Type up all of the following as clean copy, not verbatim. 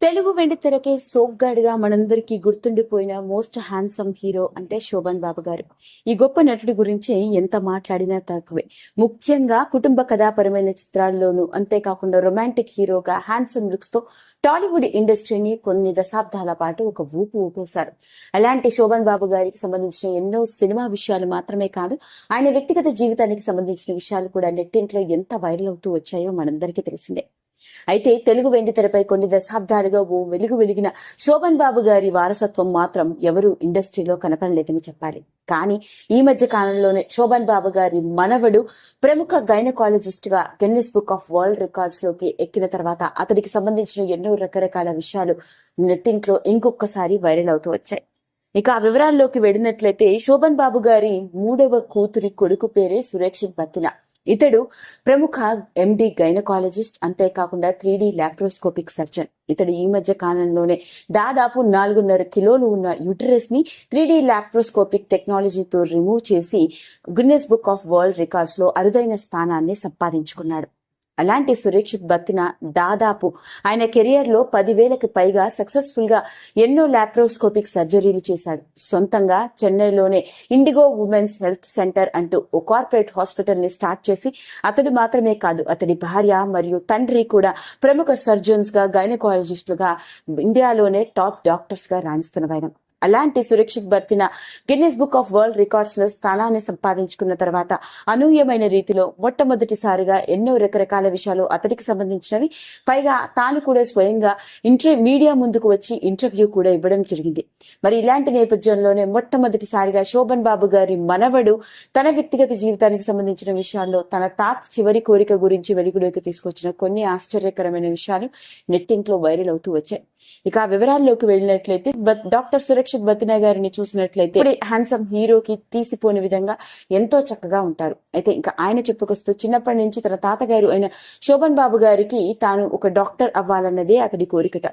తెలుగు వెండితెరకే సోగ్గాడిగా మనందరికీ గుర్తుండిపోయిన most handsome hero అంటే శోభన్ బాబు గారు. ఈ గొప్ప నటుడి గురించి ఎంత మాట్లాడినా తక్కువే. ముఖ్యంగా కుటుంబ కథాపరమైన చిత్రాల్లోనూ, అంతేకాకుండా రొమాంటిక్ హీరోగా హ్యాండ్సమ్ లుక్స్ తో టాలీవుడ్ ఇండస్ట్రీని కొన్ని దశాబ్దాల పాటు ఒక ఊపు ఊపేశారు. అలాంటి శోభన్ బాబు గారికి సంబంధించిన ఎన్నో సినిమా విషయాలు మాత్రమే కాదు, ఆయన వ్యక్తిగత జీవితానికి సంబంధించిన విషయాలు కూడా నెట్టింట్లో ఎంత వైరల్ అవుతూ వచ్చాయో మనందరికీ తెలిసిందే. అయితే తెలుగు వెండితెరపై కొన్ని దశాబ్దాలుగా ఓ వెలుగు వెలిగిన శోభన్ బాబు గారి వారసత్వం మాత్రం ఎవరు ఇండస్ట్రీలో కనపడలేదని చెప్పాలి. కానీ ఈ మధ్య కాలంలోనే శోభన్ బాబు గారి మనవడు ప్రముఖ గైనకాలజిస్ట్ గా Guinness book of world records లోకి ఎక్కిన తర్వాత అతడికి సంబంధించిన ఎన్నో రకరకాల విషయాలు నెట్టింట్లో ఇంకొకసారి వైరల్ అవుతూ వచ్చాయి. ఇక ఆ వివరాల్లోకి వెళ్ళినట్లయితే శోభన్ బాబు గారి మూడవ కూతురి కొడుకు పేరే సురక్షిత్ బత్తిన. ఇతడు ప్రముఖ ఎండి గైనకాలజిస్ట్, అంతేకాకుండా 3D లాప్రోస్కోపిక్ సర్జన్. ఇతడు ఈ మధ్య కాలంలోనే దాదాపు 4.5 కిలోలు ఉన్న యూటరస్ ని 3D లాప్రోస్కోపిక్ టెక్నాలజీతో రిమూవ్ చేసి Guinness book of world records లో అరుదైన స్థానాన్ని సంపాదించుకున్నాడు. అలాంటి సురక్షిత్ బత్తిన దాదాపు ఆయన కెరియర్ లో 10,000కి పైగా సక్సెస్ఫుల్ గా ఎన్నో లాప్రోస్కోపిక్ సర్జరీలు చేశాడు. సొంతంగా చెన్నైలోనే ఇండిగో ఉమెన్స్ హెల్త్ సెంటర్ అంటూ ఓ కార్పొరేట్ హాస్పిటల్ ని స్టార్ట్ చేసి అతడు మాత్రమే కాదు, అతడి భార్య మరియు తండ్రి కూడా ప్రముఖ సర్జన్స్ గా గైనకాలజిస్టులుగా ఇండియాలోనే టాప్ డాక్టర్స్ గా రాణిస్తున్నవారు. అలాంటి Surakshit Battina Guinness book of world records లో స్థానాన్ని సంపాదించుకున్న తర్వాత అనూహ్యమైన రీతిలో మొట్టమొదటిసారిగా ఎన్నో రకరకాల విషయాలు అతడికి సంబంధించినవి, పైగా తాను కూడా స్వయంగా మీడియా ముందుకు వచ్చి ఇంటర్వ్యూ కూడా ఇవ్వడం జరిగింది. మరి ఇలాంటి నేపథ్యంలోనే మొట్టమొదటిసారిగా శోభన్ బాబు గారి మనవడు తన వ్యక్తిగత జీవితానికి సంబంధించిన విషయాల్లో తన తాత చివరి కోరిక గురించి వెలుగులోకి తీసుకొచ్చిన కొన్ని ఆశ్చర్యకరమైన విషయాలు నెట్టింట్లో వైరల్ అవుతూ వచ్చాయి. ఇక ఆ వివరాల్లోకి వెళ్ళినట్లయితే డాక్టర్ సురక్షిత్ బత్తిన గారిని చూసినట్లయితే హ్యాండ్సమ్ హీరోకి తీసిపోని విధంగా ఎంతో చక్కగా ఉంటారు. అయితే ఇంకా ఆయన చెప్పుకొస్తూ చిన్నప్పటి నుంచి తన తాతగారు అయిన శోభన్ బాబు గారికి తాను ఒక డాక్టర్ అవ్వాలన్నదే అతడి కోరికట.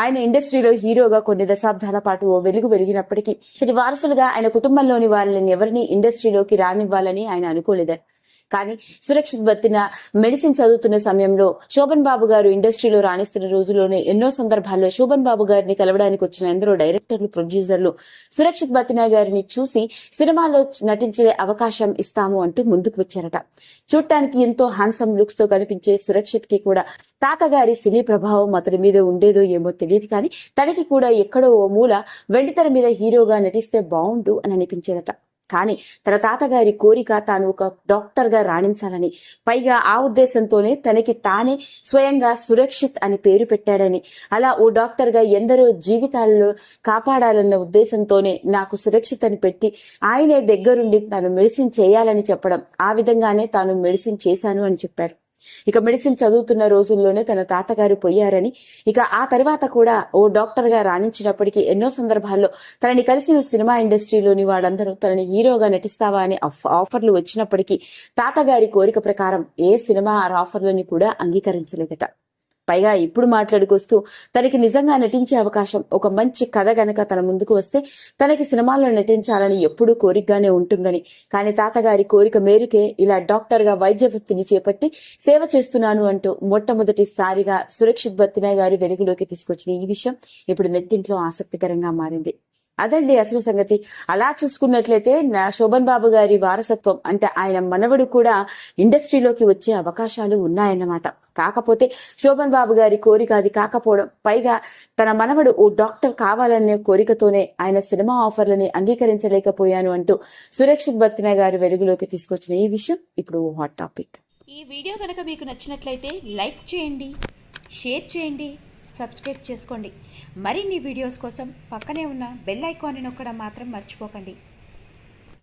ఆయన ఇండస్ట్రీలో హీరోగా కొన్ని దశాబ్దాల పాటు ఓ వెలుగు వెలిగినప్పటికీ అతడి వారసులుగా ఆయన కుటుంబంలోని వాళ్ళని ఎవరిని ఇండస్ట్రీలోకి రానివ్వాలని ఆయన అనుకోలేదని. కానీ సురక్షిత్ బత్తిన మెడిసిన్ చదువుతున్న సమయంలో శోభన్ బాబు గారు ఇండస్ట్రీలో రాణిస్తున్న రోజుల్లోనే ఎన్నో సందర్భాల్లో శోభన్ బాబు గారిని కలవడానికి వచ్చిన ఎందరో డైరెక్టర్లు, ప్రొడ్యూసర్లు సురక్షిత్ బత్తిన గారిని చూసి సినిమాలో నటించే అవకాశం ఇస్తాము అంటూ ముందుకు వచ్చారట. చూడటానికి ఎంతో హ్యాండ్సమ్ లుక్స్ తో కనిపించే సురక్షిత్ కి కూడా తాతగారి సినీ ప్రభావం అతడి మీద ఉండేదో ఏమో తెలియదు, కానీ తనకి కూడా ఎక్కడో ఓ మూల వెండితెర మీద హీరోగా నటిస్తే బాగుండు అని అనిపించేదట. కానీ తన తాతగారి కోరిక తాను ఒక డాక్టర్ గా రాణించాలని, పైగా ఆ ఉద్దేశంతోనే తనకి తానే స్వయంగా సురక్షిత్ అని పేరు పెట్టాడని, అలా ఓ డాక్టర్ గా ఎందరో జీవితాల్లో కాపాడాలన్న ఉద్దేశంతోనే నాకు సురక్షిత్ అని పెట్టి ఆయనే దగ్గరుండి తాను మెడిసిన్ చేయాలని చెప్పడం, ఆ విధంగానే తాను మెడిసిన్ చేశాను అని చెప్పారు. ఇక మెడిసిన్ చదువుతున్న రోజుల్లోనే తన తాతగారు పోయారని, ఇక ఆ తర్వాత కూడా ఓ డాక్టర్ గా రాణించినప్పటికీ ఎన్నో సందర్భాల్లో తనని కలిసిన సినిమా ఇండస్ట్రీలోని వాడందరూ తనని హీరోగా నటిస్తావా అనే ఆఫర్లు వచ్చినప్పటికీ తాతగారి కోరిక ప్రకారం ఏ సినిమా ఆఫర్లని కూడా అంగీకరించలేదట. పైగా ఇప్పుడు మాట్లాడుకొస్తూ తనకి నిజంగా నటించే అవకాశం, ఒక మంచి కథ గనక తన ముందుకు వస్తే తనకి సినిమాల్లో నటించాలని ఎప్పుడూ కోరికగానే ఉంటుందని, కానీ తాతగారి కోరిక మేరకే ఇలా డాక్టర్ గా వైద్య వృత్తిని చేపట్టి సేవ చేస్తున్నాను అంటూ మొట్టమొదటిసారిగా సురక్షిత్ బత్తిన గారి వెలుగులోకి తీసుకొచ్చిన ఈ విషయం ఇప్పుడు నెట్టింట్లో ఆసక్తికరంగా మారింది. అదండి అసలు సంగతి. అలా చూసుకున్నట్లయితే నా శోభన్ బాబు గారి వారసత్వం అంటే ఆయన మనవడు కూడా ఇండస్ట్రీలోకి వచ్చే అవకాశాలు ఉన్నాయన్నమాట. కాకపోతే శోభన్ బాబు గారి కోరిక అది కాకపోవడం, పైగా తన మనవడు ఓ డాక్టర్ కావాలనే కోరికతోనే ఆయన సినిమా ఆఫర్లని అంగీకరించలేకపోయాను అంటూ సురక్షిత్ బత్తిన గారి వెలుగులోకి తీసుకొచ్చిన ఈ విషయం ఇప్పుడు హాట్ టాపిక్. ఈ వీడియో కనుక మీకు నచ్చినట్లయితే లైక్ చేయండి, షేర్ చేయండి, సబ్స్క్రైబ్ చేసుకోండి. మరిన్ని వీడియోస్ కోసం పక్కనే ఉన్న బెల్ ఐకాన్ని నొక్కడం మాత్రం మర్చిపోకండి.